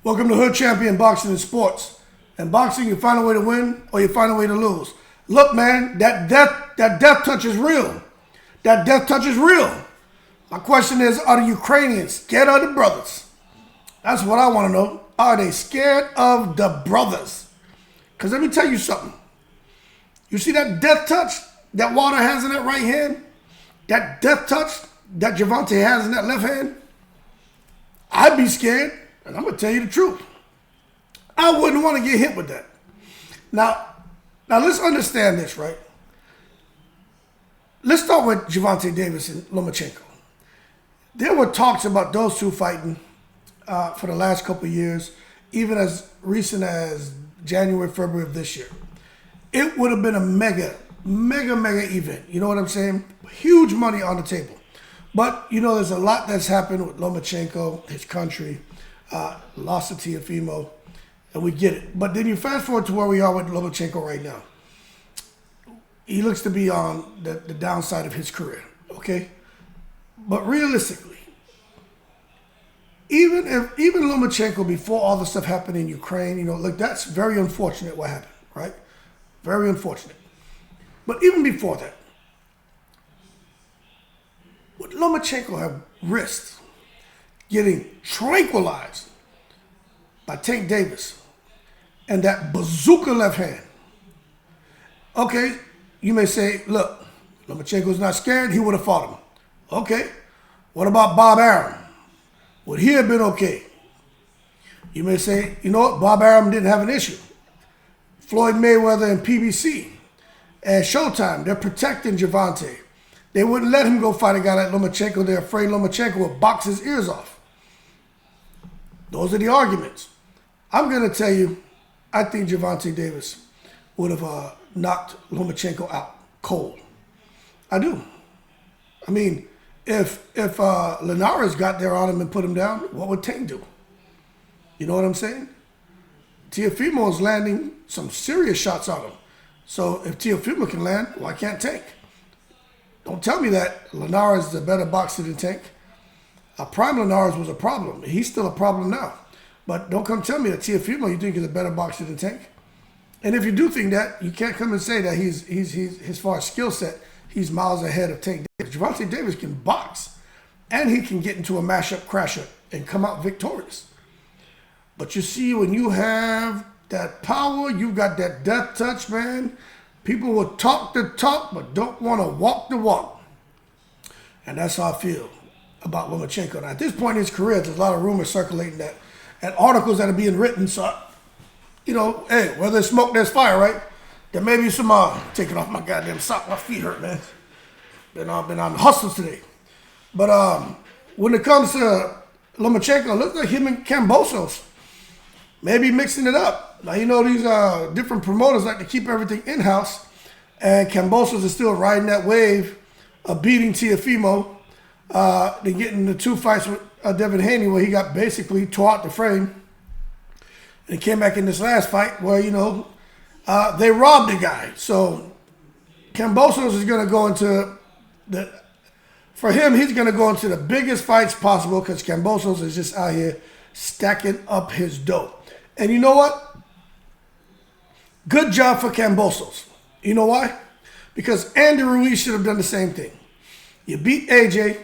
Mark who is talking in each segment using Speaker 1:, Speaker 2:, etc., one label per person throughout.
Speaker 1: Welcome to Hood Champion Boxing and Sports. In boxing, you find a way to win or you find a way to lose. Look, man, that death touch is real. That death touch is real. My question is, are the Ukrainians scared of the brothers? That's what I want to know. Are they scared of the brothers? Because let me tell you something. You see that death touch that Wilder has in that right hand? That death touch that Gervonta has in that left hand? I'd be scared. And I'm going to tell you the truth. I wouldn't want to get hit with that. Now let's understand this, right? Let's start with Gervonta Davis and Lomachenko. There were talks about those two fighting for the last couple of years, even as recent as January, February of this year. It would have been a mega event. You know what I'm saying? Huge money on the table. But, you know, there's a lot that's happened with Lomachenko, his country, lost to Teofimo, and we get it. But then you fast forward to where we are with Lomachenko right now. He looks to be on the downside of his career, okay? But realistically, even Lomachenko, before all the stuff happened in Ukraine, you know, look, that's very unfortunate what happened, right? Very unfortunate. But even before that, would Lomachenko have risked getting tranquilized by Tank Davis and that bazooka left hand? Okay, you may say, look, Lomachenko's not scared, he would have fought him. Okay, what about Bob Arum? Would he have been okay? You may say, you know what, Bob Arum didn't have an issue. Floyd Mayweather and PBC and Showtime, they're protecting Gervonta. They wouldn't let him go fight a guy like Lomachenko. They're afraid Lomachenko would box his ears off. Those are the arguments. I'm going to tell you, I think Gervonta Davis would have knocked Lomachenko out cold. I do. I mean, if Linares got there on him and put him down, what would Tank do? You know what I'm saying? Teofimo is landing some serious shots on him. So if Teofimo can land, why can't Tank? Don't tell me that Linares is a better boxer than Tank. Prime Linares was a problem. He's still a problem now. But don't come tell me that Teofimo you think is a better boxer than Tank. And if you do think that, you can't come and say that he's as far as skill set, he's miles ahead of Tank Davis. Gervonta Davis can box, and he can get into a mashup, crasher, and come out victorious. But you see, when you have that power, you've got that death touch, man. People will talk the talk, but don't want to walk the walk. And that's how I feel about Lomachenko. Now, at this point in his career, there's a lot of rumors circulating that, and articles that are being written. So, you know, hey, where there's smoke, there's fire, right? There may be some, taking off my goddamn sock. My feet hurt, man. Been on the hustles today. But when it comes to Lomachenko, it looks like him and Kambosos maybe mixing it up. Now, you know, these different promoters like to keep everything in-house, and Kambosos is still riding that wave of beating Teofimo, then getting the two fights with Devin Haney where he got basically tore out the frame. And he came back in this last fight where, you know, they robbed the guy. So Kambosos is going to go into for him, he's going to go into the biggest fights possible because Kambosos is just out here stacking up his dough. And you know what? Good job for Kambosos. You know why? Because Andy Ruiz should have done the same thing. You beat AJ,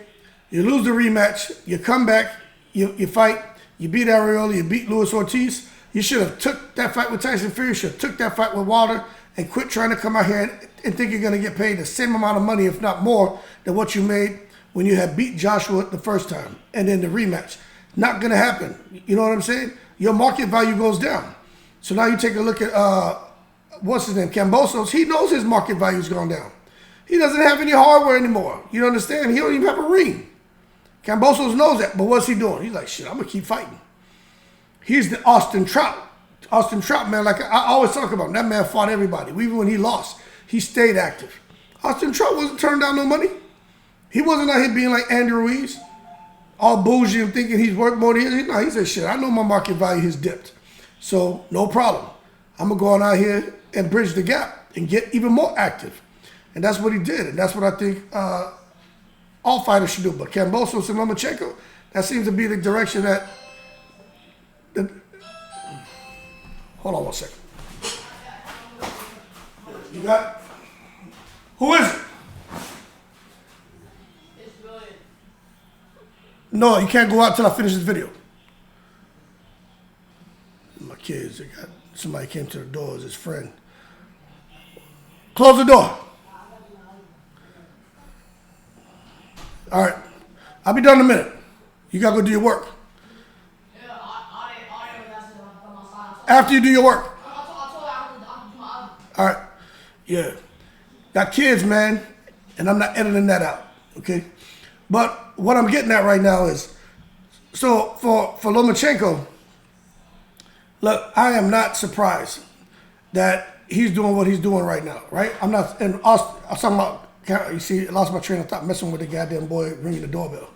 Speaker 1: you lose the rematch, you come back, you fight, you beat Arreola, you beat Luis Ortiz. You should have took that fight with Tyson Fury, you should have took that fight with Wilder, and quit trying to come out here and think you're going to get paid the same amount of money, if not more, than what you made when you had beat Joshua the first time, and then the rematch. Not going to happen. You know what I'm saying? Your market value goes down. So now you take a look at, what's his name, Kambosos. He knows his market value's gone down. He doesn't have any hardware anymore. You understand? He don't even have a ring. Kambosos knows that, but what's he doing? He's like, shit, I'm going to keep fighting. He's the Austin Trout. Austin Trout, man, like I always talk about him. That man fought everybody. Even when he lost, he stayed active. Austin Trout wasn't turning down no money. He wasn't out here being like Andy Ruiz, all bougie and thinking he's worth more than he is. No, he said, shit, I know my market value has dipped. So, no problem. I'm going to go on out here and bridge the gap and get even more active. And that's what he did. And that's what I think all fighters should do. But Kambosos and Lomachenko, that seems to be the direction that Hold on one second. You got it? Who is it? No, you can't go out till I finish this video. My kids, they got somebody came to the door as his friend. Close the door. All right. I'll be done in a minute. You gotta go do your work. After you do your work. All right. Yeah. Got kids, man, and I'm not editing that out, okay? But what I'm getting at right now is, so for Lomachenko, look, I am not surprised that he's doing what he's doing right now, right? I'm not, and I was talking about, you see, I lost my train of thought messing with the goddamn boy ringing the doorbell.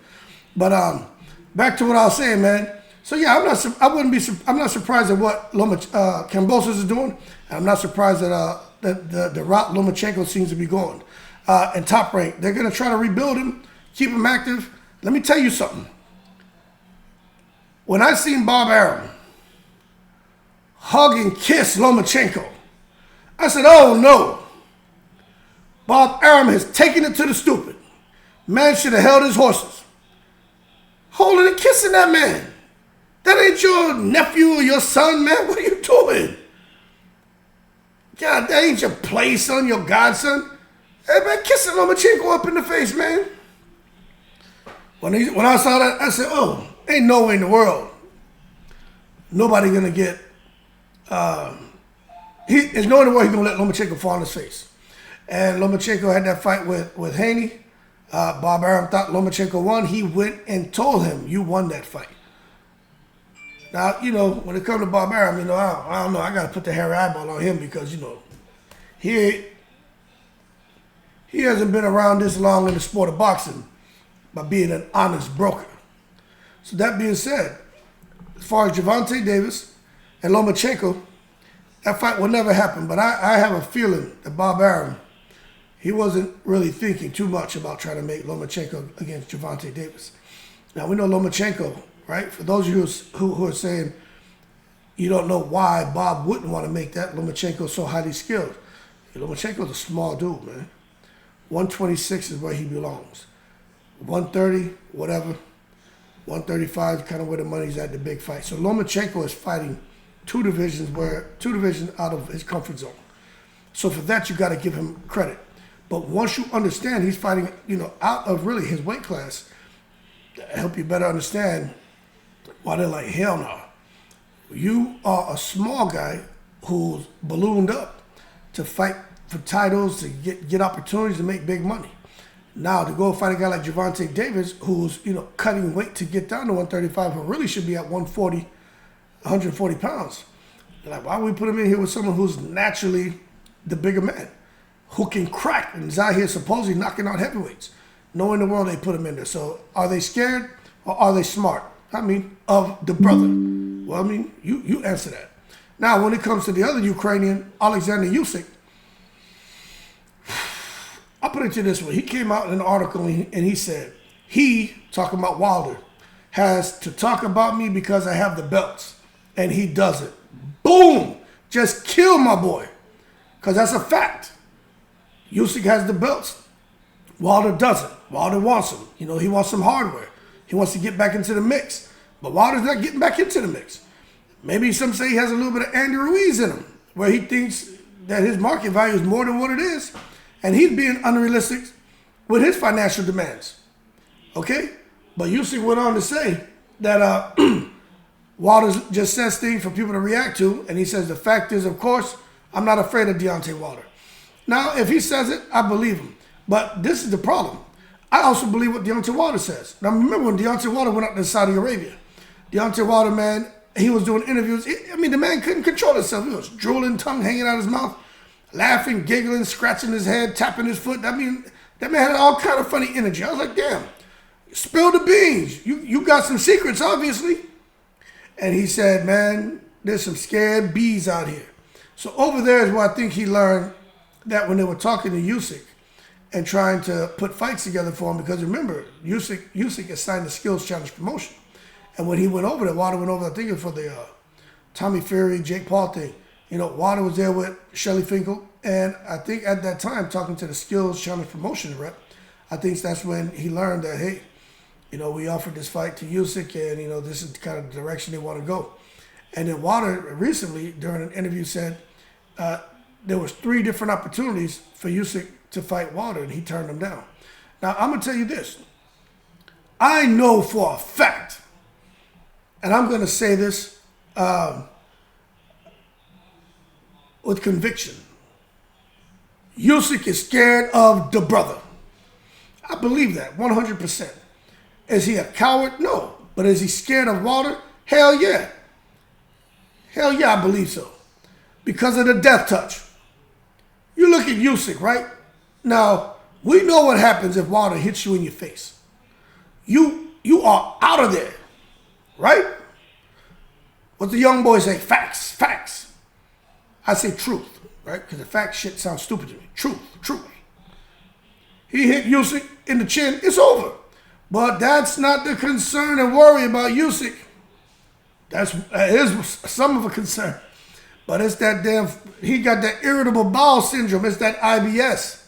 Speaker 1: But back to what I was saying, man. So yeah, I'm not surprised at what Kambosos is doing, and I'm not surprised that the route Lomachenko seems to be going. And Top Rank, they're gonna try to rebuild him, keep him active. Let me tell you something. When I seen Bob Arum hug and kiss Lomachenko, I said, oh no. Bob Arum has taken it to the stupid. Man should have held his horses. Holding and kissing that man. That ain't your nephew or your son, man. What are you doing? God, that ain't your play son, your godson. Hey, man, kissing Lomachenko up in the face, man. When I saw that, I said, oh, ain't no way in the world nobody gonna get, there's no way in the world he's gonna let Lomachenko fall on his face. And Lomachenko had that fight with Haney. Bob Arum thought Lomachenko won. He went and told him, you won that fight. Now, you know, when it comes to Bob Arum, you know, I don't know. I got to put the hairy eyeball on him because, you know, he hasn't been around this long in the sport of boxing by being an honest broker. So that being said, as far as Gervonta Davis and Lomachenko, that fight will never happen. But I have a feeling that Bob Arum, he wasn't really thinking too much about trying to make Lomachenko against Gervonta Davis. Now, we know Lomachenko, right? For those of you who are saying you don't know why Bob wouldn't want to make that, Lomachenko's so highly skilled. Lomachenko's a small dude, man. 126 is where he belongs. 130, whatever. 135 is kind of where the money's at, the big fight. So Lomachenko is fighting two divisions out of his comfort zone. So for that, you got to give him credit. But once you understand he's fighting, you know, out of really his weight class, help you better understand why they're like, hell no. You are a small guy who's ballooned up to fight for titles, to get opportunities to make big money. Now, to go fight a guy like Gervonta Davis, who's, you know, cutting weight to get down to 135, who really should be at 140 pounds. Like, why would we put him in here with someone who's naturally the bigger man, who can crack and is out here supposedly knocking out heavyweights? No in the world they put him in there. So are they scared or are they smart? I mean, of the brother. Well, I mean, you answer that. Now, when it comes to the other Ukrainian, Alexander Usyk, I'll put it to you this way. He came out in an article and he said, he, talking about Wilder, has to talk about me because I have the belts. And he does it. Boom! Just kill my boy. Because that's a fact. Usyk has the belts. Wilder doesn't. Wilder wants them. You know, he wants some hardware. He wants to get back into the mix. But Wilder's not getting back into the mix. Maybe some say he has a little bit of Andy Ruiz in him, where he thinks that his market value is more than what it is. And he's being unrealistic with his financial demands. Okay? But Usyk went on to say that Wilder just says things for people to react to. And he says, the fact is, of course, I'm not afraid of Deontay Wilder. Now, if he says it, I believe him. But this is the problem. I also believe what Deontay Wilder says. Now, remember when Deontay Wilder went out to Saudi Arabia. Deontay Wilder, man, he was doing interviews. I mean, the man couldn't control himself. He was drooling, tongue hanging out his mouth, laughing, giggling, scratching his head, tapping his foot. I mean, that man had all kind of funny energy. I was like, damn, spill the beans. You got some secrets, obviously. And he said, man, there's some scared bees out here. So over there is where I think he learned that when they were talking to Usyk and trying to put fights together for him, because remember, Usyk is signed the Skills Challenge promotion. And when he went over there, Wilder went over, I think, for Tommy Fury, Jake Paul thing. You know, Wilder was there with Shelly Finkel, and I think at that time, talking to the Skills Challenge Promotion rep, I think that's when he learned that, hey, you know, we offered this fight to Usyk, and, you know, this is kind of the direction they want to go. And then Wilder recently, during an interview, said there was 3 different opportunities for Usyk to fight Wilder, and he turned them down. Now, I'm going to tell you this. I know for a fact, and I'm going to say this with conviction, Usyk is scared of the brother. I believe that 100%. Is he a coward? No. But is he scared of Wilder? Hell yeah. Hell yeah, I believe so. Because of the death touch. You look at Usyk, right? Now, we know what happens if Wilder hits you in your face. You are out of there, right? What the young boys say, facts, facts. I say truth, right? Because the fact shit sounds stupid to me. Truth. He hit Usyk in the chin, it's over. But that's not the concern and worry about Usyk. That is some of a concern. But it's that damn, he got that irritable bowel syndrome. It's that IBS.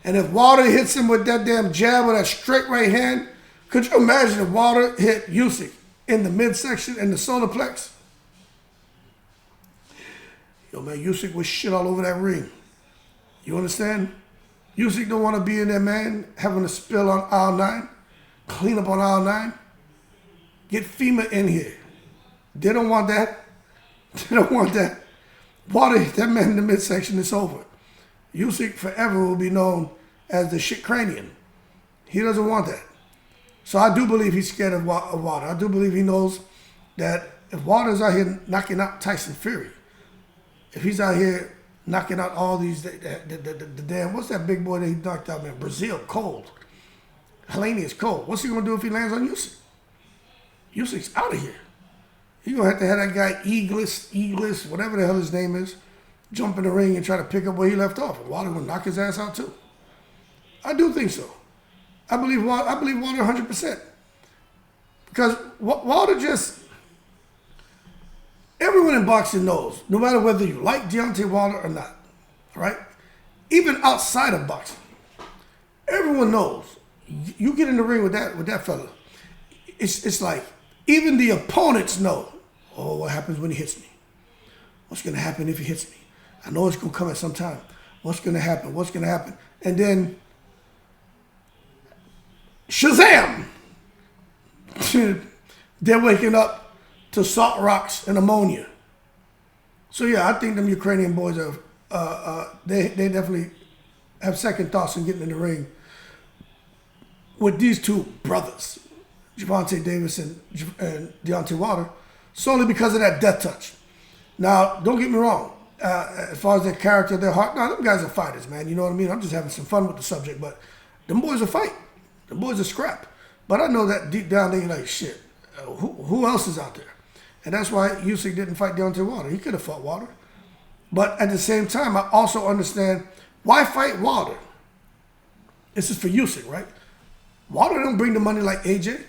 Speaker 1: And if Wilder hits him with that damn jab or that straight right hand, could you imagine if Wilder hit Usyk in the midsection, in the solar plex? Yo, man, Usyk was shit all over that ring. You understand? Usyk don't want to be in there, man, having a spill on aisle 9, clean up on aisle 9. Get FEMA in here. They don't want that. They don't want that. Wilder hit that man in the midsection, it's over. Usyk forever will be known as the shit cranian. He doesn't want that. So I do believe he's scared of Wilder. I do believe he knows that if Wilder's out here knocking out Tyson Fury, if he's out here knocking out all these, the damn, what's that big boy that he knocked out, man? Brazil, cold. Helene is cold. What's he going to do if he lands on Usyk? Usyk's out of here. You're going to have that guy, Eagles, whatever the hell his name is, jump in the ring and try to pick up where he left off. And Wilder will knock his ass out too. I do think so. I believe Wilder 100%. Because Wilder just, everyone in boxing knows, no matter whether you like Deontay Wilder or not, right? Even outside of boxing, everyone knows. You get in the ring with that fella, it's like, even the opponents know, oh, what happens when he hits me? What's going to happen if he hits me? I know it's going to come at some time. What's going to happen? What's going to happen? And then, Shazam! They're waking up to salt rocks and ammonia. So yeah, I think them Ukrainian boys are, they definitely have second thoughts in getting in the ring with these two brothers, Gervonta Davis and Deontay Wilder, solely because of that death touch. Now, don't get me wrong. As far as their character, their heart, no, them guys are fighters, man. You know what I mean? I'm just having some fun with the subject, but them boys will fight. Them boys are scrap. But I know that deep down they're like, shit, who else is out there? And that's why Usyk didn't fight Deontay Wilder. He could have fought Wilder. But at the same time, I also understand, why fight Wilder? This is for Usyk, right? Wilder doesn't bring the money like AJ.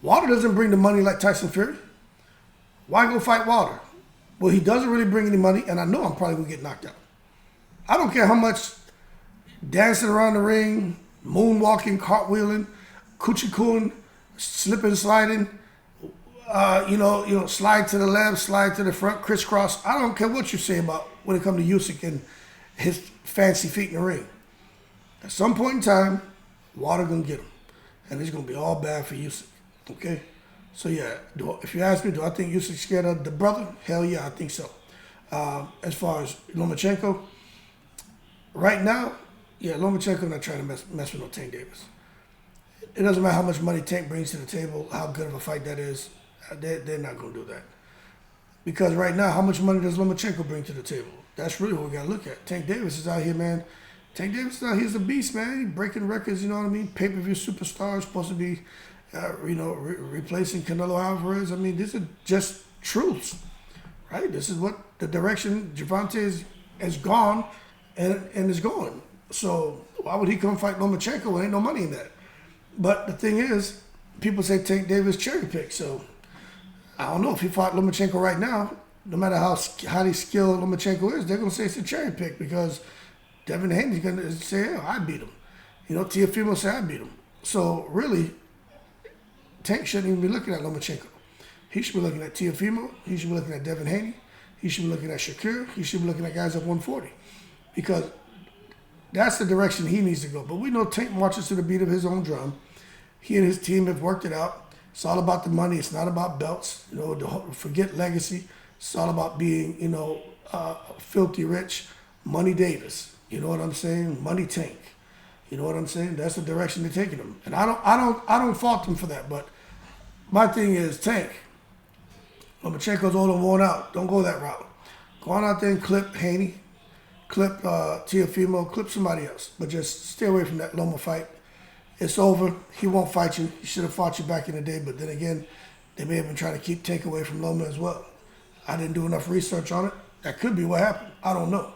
Speaker 1: Wilder doesn't bring the money like Tyson Fury. Why go fight Wilder? Well, he doesn't really bring any money, and I know I'm probably going to get knocked out. I don't care how much dancing around the ring, moonwalking, cartwheeling, coochie-cooing, slipping, sliding, slide to the left, slide to the front, crisscross. I don't care what you say about when it comes to Usyk and his fancy feet in the ring. At some point in time, Wilder going to get him, and it's going to be all bad for Usyk. Okay? So yeah, if you ask me, do I think Usyk's scared of the brother? Hell yeah, I think so. As far as Lomachenko, right now, yeah, Lomachenko not trying to mess with no Tank Davis. It doesn't matter how much money Tank brings to the table, how good of a fight that is. They're not going to do that. Because right now, how much money does Lomachenko bring to the table? That's really what we got to look at. Tank Davis is out here, man. Tank Davis is out here, he's a beast, man. He's breaking records, you know what I mean? Pay-per-view superstar, supposed to be replacing Canelo Alvarez. I mean, these are just truths, right? This is what the direction Gervonta has gone and is going. So why would he come fight Lomachenko when ain't no money in that? But the thing is, people say Tank Davis cherry picked. So I don't know if he fought Lomachenko right now. no matter how highly skilled Lomachenko is, they're going to say it's a cherry pick because Devin Haney's going to say, "Hell, I beat him." Teofimo said, "I beat him." So really, Tank shouldn't even be looking at Lomachenko. He should be looking at Teofimo. He should be looking at Devin Haney. He should be looking at Shakur. He should be looking at guys at 140 because that's the direction he needs to go. But we know Tank marches to the beat of his own drum. He and his team have worked it out. It's all about the money. It's not about belts. Forget legacy. It's all about being, filthy rich. Money Davis. You know what I'm saying? Money Tank. You know what I'm saying? That's the direction they're taking them. And I don't fault them for that. But my thing is, Tank, Lomachenko's old and worn out. Don't go that route. Go on out there and clip Haney, clip Teofimo, clip somebody else. But just stay away from that Loma fight. It's over. He won't fight you. He should have fought you back in the day. But then again, they may have been trying to keep Tank away from Loma as well. I didn't do enough research on it. That could be what happened. I don't know.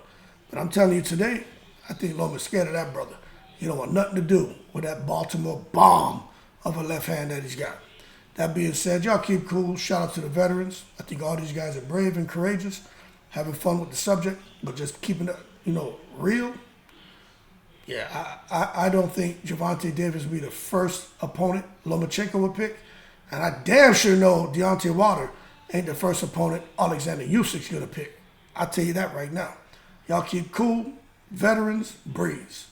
Speaker 1: But I'm telling you today, I think Loma's scared of that brother. He don't want nothing to do with that Baltimore bomb of a left hand that he's got. That being said, y'all keep cool. Shout out to the veterans. I think all these guys are brave and courageous, having fun with the subject, but just keeping it, real. Yeah, I don't think Gervonta Davis will be the first opponent Lomachenko would pick. And I damn sure know Deontay Wilder ain't the first opponent Alexander Usyk's going to pick. I'll tell you that right now. Y'all keep cool. Veterans, breeze.